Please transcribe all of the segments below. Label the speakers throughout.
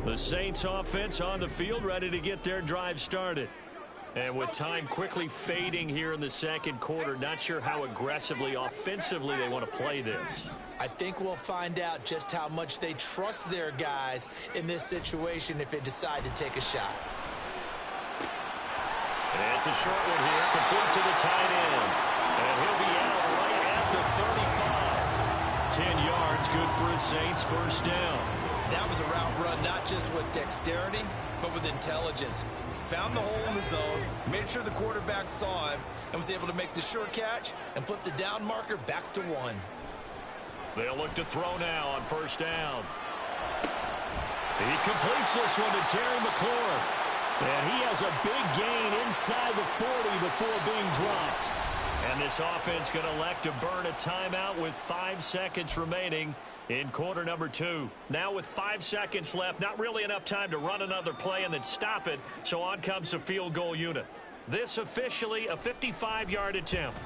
Speaker 1: The Saints offense on the field, ready to get their drive started. And with time quickly fading here in the second quarter, not sure how aggressively, offensively they want to play this.
Speaker 2: I think we'll find out just how much they trust their guys in this situation if they decide to take a shot.
Speaker 1: And it's a short one here, complete to the tight end. And he'll be out right at the 35. 10 yards, good for the Saints, first down.
Speaker 2: That was a route run not just with dexterity, but with intelligence. Found the hole in the zone, made sure the quarterback saw him, and was able to make the sure catch and flip the down marker back to 1.
Speaker 1: They'll look to throw now on first down. He completes this one to Terry McLaurin. And he has a big gain inside the 40 before being dropped. And this offense going to elect to burn a timeout with 5 seconds remaining in quarter number 2. Now with 5 seconds left, not really enough time to run another play and then stop it. So on comes the field goal unit. This officially a 55-yard attempt.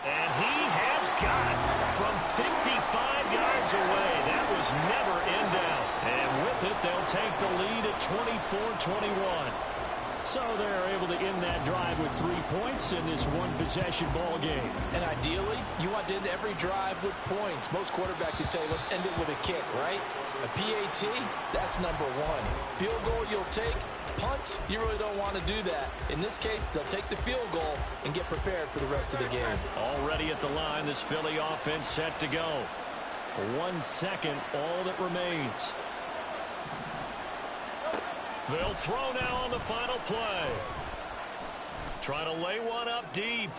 Speaker 1: And he has got it from 55 yards away. That was never in doubt. And with it, they'll take the lead at 24-21. So they're able to end that drive with 3 points in this one-possession ball game.
Speaker 2: And ideally, you want to end every drive with points. Most quarterbacks would tell you, let's end it with a kick, right? A PAT, that's number 1. Field goal you'll take. Punts, you really don't want to do that. In this case, they'll take the field goal and get prepared for the rest of the game.
Speaker 1: Already at the line, this Philly offense set to go. 1 second, all that remains. They'll throw now on the final play. Trying to lay one up deep.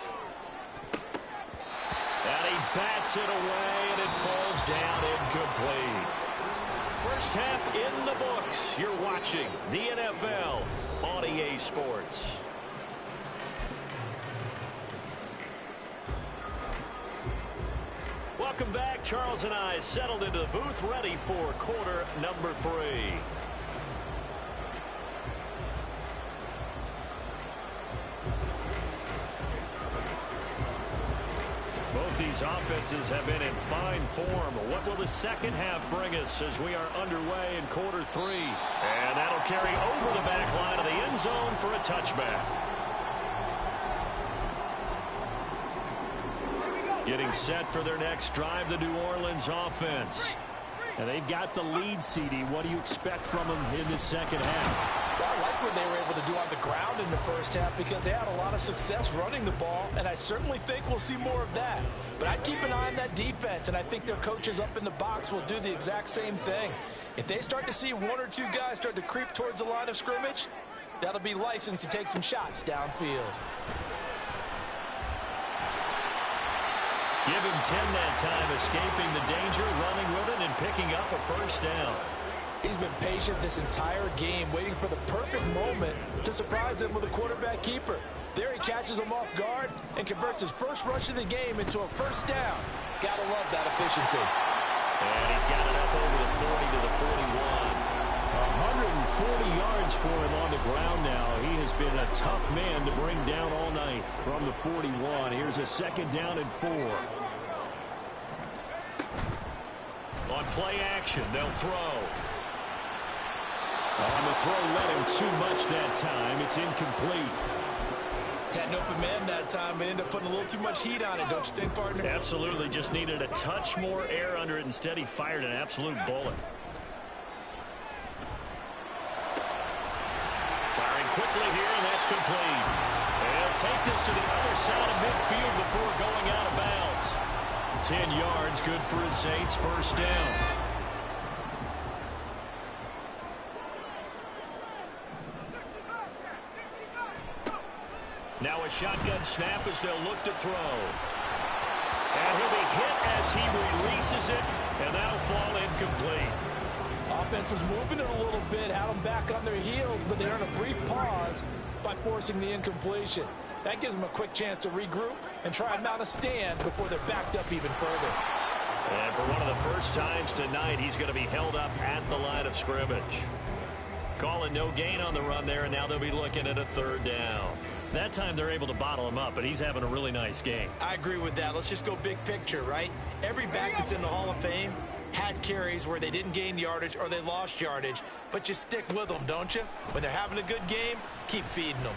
Speaker 1: And he bats it away, and it falls down incomplete. First half in the books. You're watching the NFL on EA Sports. Welcome back. Charles and I settled into the booth, ready for quarter number 3. Both these offenses have been in fine form. What will the second half bring us as we are underway in quarter 3? And that'll carry over the back line of the end zone for a touchback. Getting set for their next drive, the New Orleans offense. And they've got the lead, CD. What do you expect from them in the second half?
Speaker 2: Well, I like what they were able to do on the ground in the first half because they had a lot of success running the ball, and I certainly think we'll see more of that. But I'd keep an eye on that defense, and I think their coaches up in the box will do the exact same thing. If they start to see 1 or 2 guys start to creep towards the line of scrimmage, that'll be licensed to take some shots downfield.
Speaker 1: Give him 10 that time, escaping the danger, running with it, and picking up a first down.
Speaker 2: He's been patient this entire game, waiting for the perfect moment to surprise them with a quarterback keeper. There he catches him off guard and converts his first rush of the game into a first down. Gotta love that efficiency.
Speaker 1: And he's got it up over the 40 to the 41. 140 yards for him on the ground now. He has been a tough man to bring down all night from the 41. Here's a second down and 4. On play action, they'll throw. On the throw, led him too much that time. It's incomplete.
Speaker 2: Had an open man that time, but ended up putting a little too much heat on it, don't you think, partner?
Speaker 1: Absolutely. Just needed a touch more air under it. Instead, he fired an absolute bullet. Firing quickly here, and that's complete. And he'll take this to the other side of midfield before going out of bounds. 10 yards, good for his Saints, first down. Now a shotgun snap as they'll look to throw. And he'll be hit as he releases it, and that'll fall incomplete.
Speaker 2: Offense was moving it a little bit, had them back on their heels, but they earned a brief pause by forcing the incompletion. That gives them a quick chance to regroup and try and mount a stand before they're backed up even further.
Speaker 1: And for one of the first times tonight, he's going to be held up at the line of scrimmage. Calling no gain on the run there, and now they'll be looking at a third down. That time they're able to bottle him up, but he's having a really nice game.
Speaker 2: I agree with that. Let's just go big picture, right? Every back that's in the Hall of Fame had carries where they didn't gain yardage or they lost yardage, but you stick with them, don't you? When they're having a good game, keep feeding them.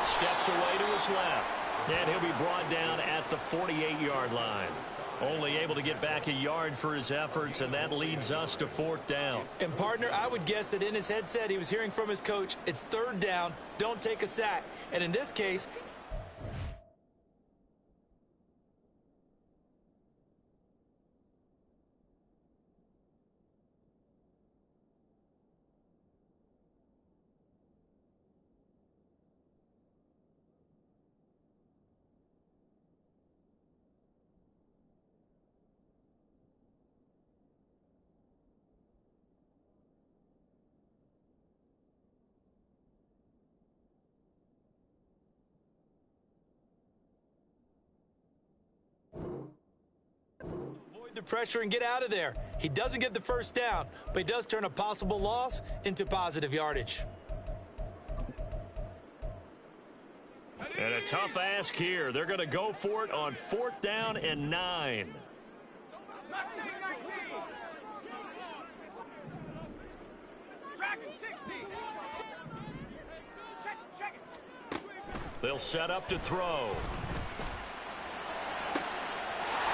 Speaker 1: Steps away to his left. And he'll be brought down at the 48-yard line. Only able to get back a yard for his efforts, and that leads us to 4th down.
Speaker 2: And, partner, I would guess that in his headset he was hearing from his coach, it's 3rd down, don't take a sack. And in this case, the pressure and get out of there. He doesn't get the 1st down, but he does turn a possible loss into positive yardage.
Speaker 1: And a tough ask here. They're going to go for it on 4th down and 9. They'll set up to throw.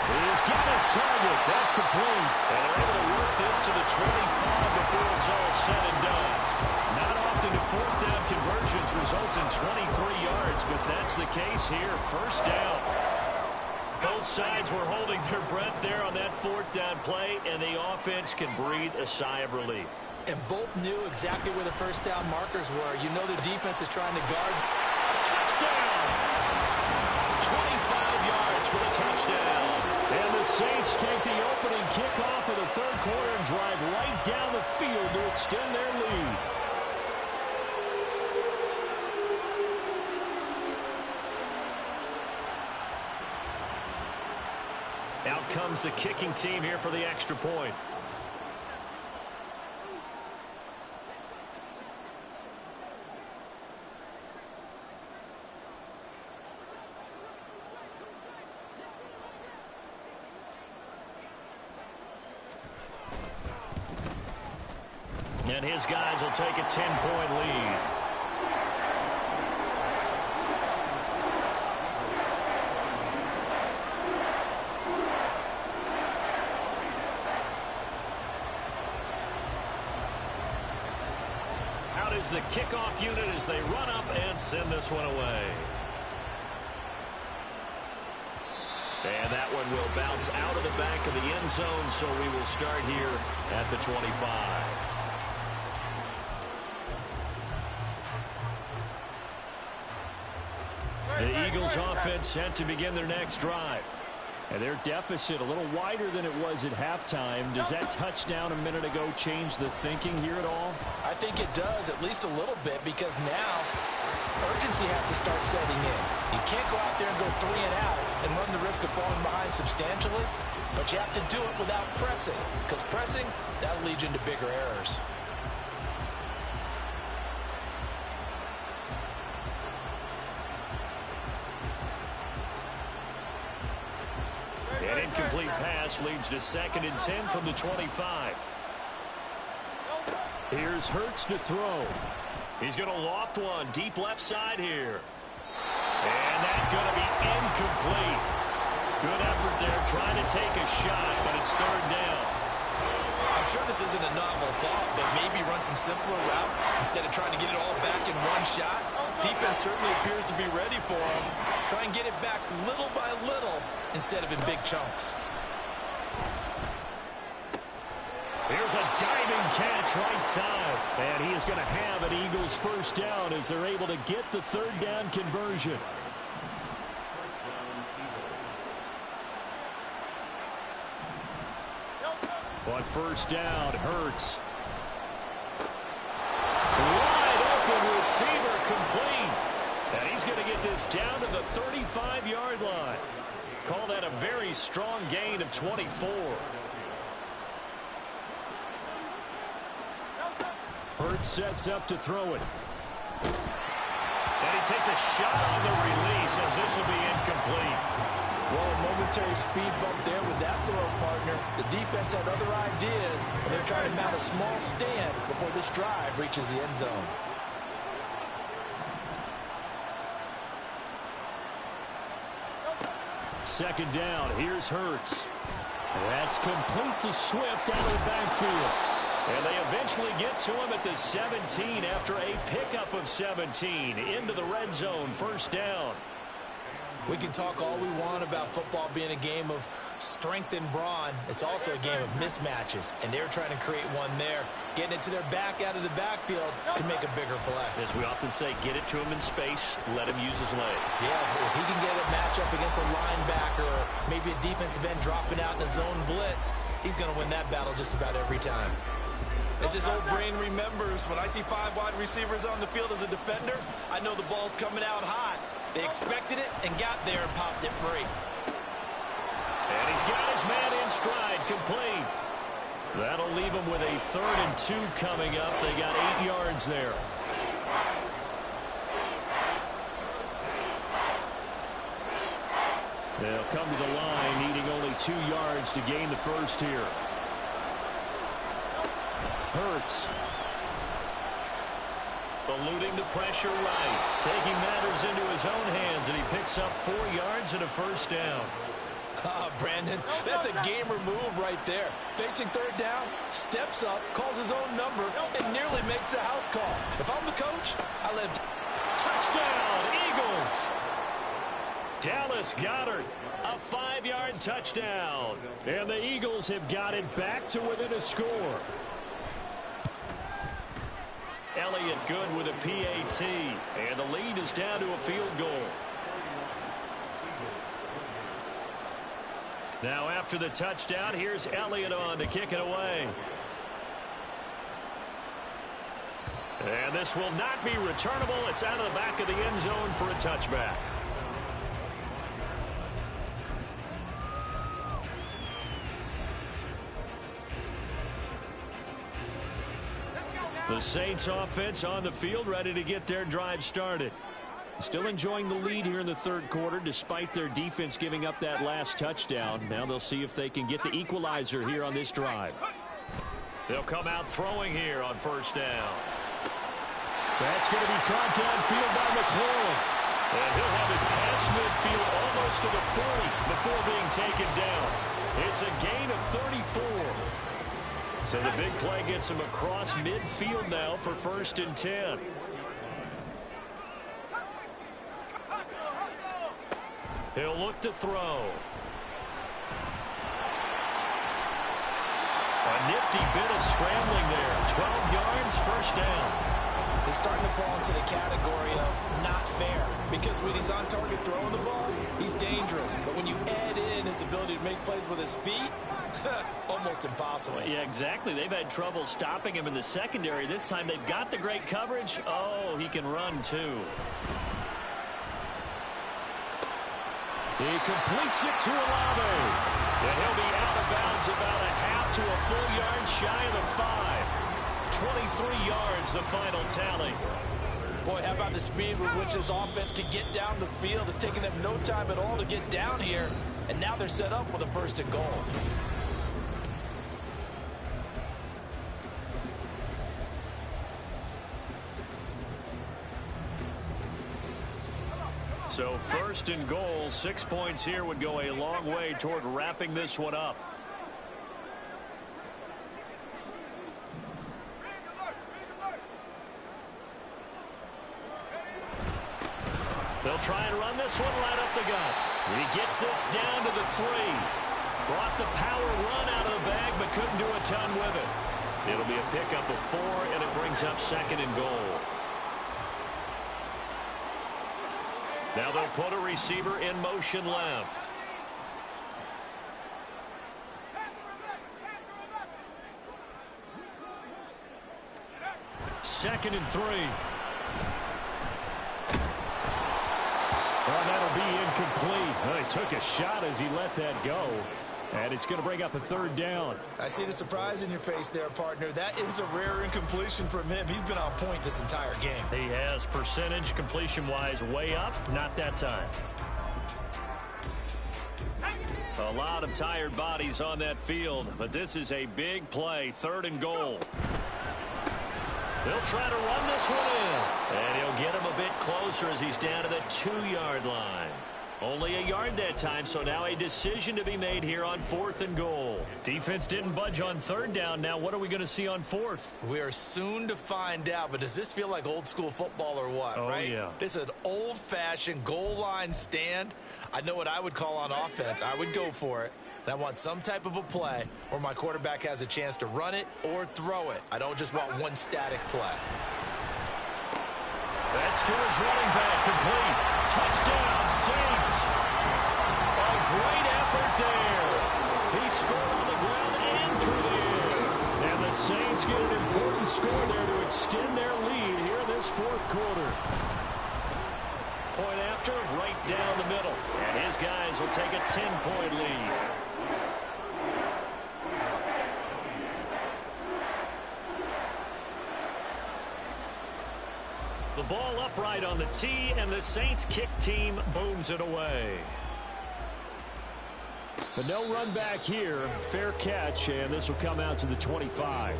Speaker 1: He's got his target. That's complete. And they're able to work this to the 25 before it's all said and done. Not often do 4th down conversions result in 23 yards, but that's the case here. 1st down. Both sides were holding their breath there on that 4th down play, and the offense can breathe a sigh of relief.
Speaker 2: And both knew exactly where the 1st down markers were. You know the defense is trying to guard.
Speaker 1: Touchdown! 25 yards for the touchdown. And the Saints take the opening kickoff of the 3rd quarter and drive right down the field to extend their lead. Out comes the kicking team here for the extra point. And his guys will take a 10-point lead. Out is the kickoff unit as they run up and send this one away. And that one will bounce out of the back of the end zone, so we will start here at the 25. The Eagles offense set to begin their next drive. And their deficit a little wider than it was at halftime. Does that touchdown a minute ago change the thinking here at all?
Speaker 2: I think it does, at least a little bit, because now urgency has to start setting in. You can't go out there and go 3 and out and run the risk of falling behind substantially, but you have to do it without pressing, because pressing, that'll lead you into bigger errors.
Speaker 1: An incomplete pass leads to 2nd and 10 from the 25. Here's Hurts to throw. He's going to loft one deep left side here. And that's going to be incomplete. Good effort there trying to take a shot, but it's 3rd down.
Speaker 2: I'm sure this isn't a novel thought, but maybe run some simpler routes instead of trying to get it all back in one shot. Defense certainly appears to be ready for him. Try and get it back little by little instead of in big chunks.
Speaker 1: Here's a diving catch right side. And he is going to have an Eagles 1st down as they're able to get the 3rd down conversion. On 1st down, Hurts. Wide open receiver complete. And he's going to get this down to the 35-yard line. Call that a very strong gain of 24. Hurts sets up to throw it. And he takes a shot on the release as this will be incomplete.
Speaker 2: Well, a momentary speed bump there with that throw, partner. The defense had other ideas, and they're trying to mount a small stand before this drive reaches the end zone.
Speaker 1: Second down, here's Hurts. That's complete to Swift out of the backfield. And they eventually get to him at the 17 after a pickup of 17 into the red zone, first down.
Speaker 2: We can talk all we want about football being a game of strength and brawn. It's also a game of mismatches, and they're trying to create one there, getting it to their back out of the backfield to make a bigger play.
Speaker 1: As we often say, get it to him in space, let him use his leg.
Speaker 2: Yeah, if he can get a matchup against a linebacker or maybe a defensive end dropping out in a zone blitz, he's going to win that battle just about every time. As his old brain remembers, when I see 5 wide receivers on the field as a defender, I know the ball's coming out hot. They expected it and got there and popped it free.
Speaker 1: And he's got his man in stride, complete. That'll leave him with a 3rd and 2 coming up. They got 8 yards there. They'll come to the line, needing only 2 yards to gain the first here. Hurts. Eluding the pressure right. Taking matters into his own hands, and he picks up 4 yards and a first down.
Speaker 2: Brandon, that's a gamer move right there. Facing 3rd down, steps up, calls his own number, and nearly makes the house call. If I'm the coach, I let him.
Speaker 1: Touchdown, Eagles! Dallas Goedert, a 5-yard touchdown. And the Eagles have got it back to within a score. Elliott good with a PAT, and the lead is down to a field goal. Now after the touchdown, here's Elliott on to kick it away. And this will not be returnable. It's out of the back of the end zone for a touchback. The Saints offense on the field, ready to get their drive started. Still enjoying the lead here in the 3rd quarter, despite their defense giving up that last touchdown. Now they'll see if they can get the equalizer here on this drive. They'll come out throwing here on first down. That's going to be caught downfield by McLaurin. And he'll have it past midfield almost to the 40 before being taken down. It's a gain of 34. So the big play gets him across midfield now for 1st and 10. He'll look to throw. A nifty bit of scrambling there. 12 yards, first down.
Speaker 2: He's starting to fall into the category of not fair, because when he's on target throwing the ball, he's dangerous. But when you add in his ability to make plays with his feet, almost impossible.
Speaker 1: Yeah, exactly. They've had trouble stopping him in the secondary. This time they've got the great coverage. Oh, he can run too. He completes it to Olave. And he'll be out of bounds about a half to a full yard shy of the 5. 23 yards, the final tally.
Speaker 2: Boy, how about the speed with which this offense can get down the field? It's taken them no time at all to get down here. And now they're set up with a 1st and goal.
Speaker 1: So 1st and goal, 6 points here would go a long way toward wrapping this one up. They'll try and run this one right up the gut. He gets this down to the 3. Brought the power run out of the bag, but couldn't do a ton with it. It'll be a pickup of 4, and it brings up 2nd and goal. Now they'll put a receiver in motion left. Second and 3. Well, that'll be incomplete. Well, he took a shot as he let that go. And it's going to bring up a 3rd down.
Speaker 2: I see the surprise in your face there, partner. That is a rare incompletion from him. He's been on point this entire game.
Speaker 1: He has percentage completion-wise way up. Not that time. lot of tired bodies on that field, but this is a big play, 3rd and goal. He'll try to run this one in. And he'll get him a bit closer as he's down to the 2-yard line. Only a yard that time, so now a decision to be made here on 4th and goal. Defense didn't budge on 3rd down. Now what are we going to see on 4th?
Speaker 2: We are soon to find out, but does this feel like old school football or what, right?
Speaker 1: Yeah.
Speaker 2: This is an old-fashioned goal line stand. I know what I would call on offense. I would go for it. And I want some type of a play where my quarterback has a chance to run it or throw it. I don't just want one static play.
Speaker 1: That's to his running back, complete. Touchdown, Saints. A great effort there. He scored on the ground and through the air. And the Saints get an important score there to extend their lead here in this 4th quarter. Point after, right down the middle. And his guys will take a 10-point lead. The ball upright on the tee, and the Saints kick team booms it away. But no run back here. Fair catch, and this will come out to the 25.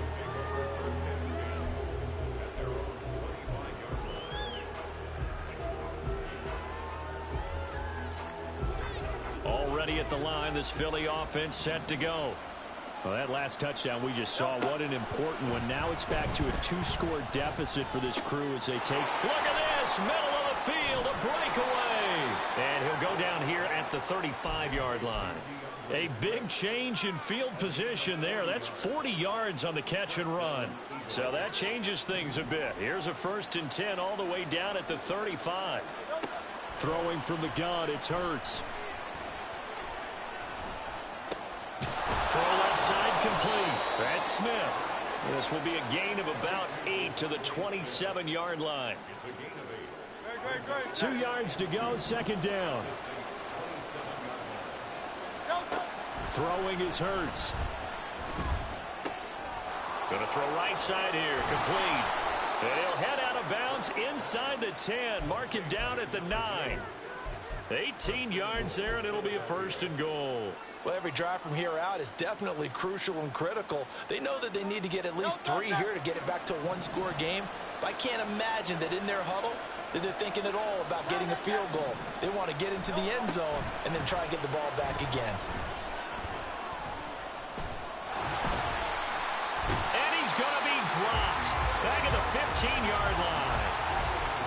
Speaker 1: Already at the line, this Philly offense set to go. Well, that last touchdown we just saw, what an important one. Now it's back to a 2-score deficit for this crew as they take. Look at this, middle of the field, a breakaway. And he'll go down here at the 35-yard line. A big change in field position there. That's 40 yards on the catch and run. So that changes things a bit. Here's a 1st and 10 all the way down at the 35. Throwing from the gun, it's Hurts. Throw left side complete. That's Smith. This will be a gain of about 8 to the 27-yard line. 2 yards to go, 2nd down. Throwing is Hurts. Going to throw right side here, complete. And he'll head out of bounds inside the 10, mark him down at the 9. 18 yards there, and it'll be a 1st and goal.
Speaker 2: Well, every drive from here out is definitely crucial and critical. They know that they need to get at least 3 here to get it back to a 1-score game. But I can't imagine that in their huddle that they're thinking at all about getting a field goal. They want to get into the end zone and then try and get the ball back again.
Speaker 1: And he's going to be dropped back at the 15-yard line.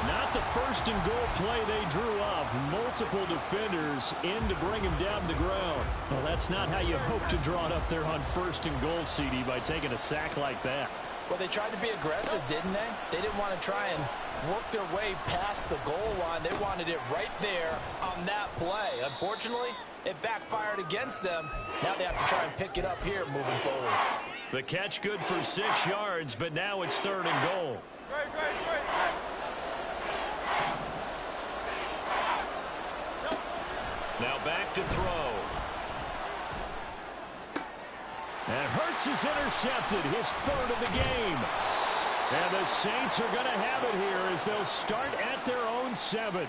Speaker 1: Not the 1st and goal play they drew up. Multiple defenders in to bring him down to the ground. Well, that's not how you hope to draw it up there on 1st and goal, CD, by taking a sack like that.
Speaker 2: Well, they tried to be aggressive, didn't they? They didn't want to try and work their way past the goal line. They wanted it right there on that play. Unfortunately, it backfired against them. Now they have to try and pick it up here moving forward.
Speaker 1: The catch good for 6 yards, but now it's 3rd and goal. Now back to throw. And Hurts is intercepted, his 3rd of the game. And the Saints are going to have it here as they'll start at their own 7.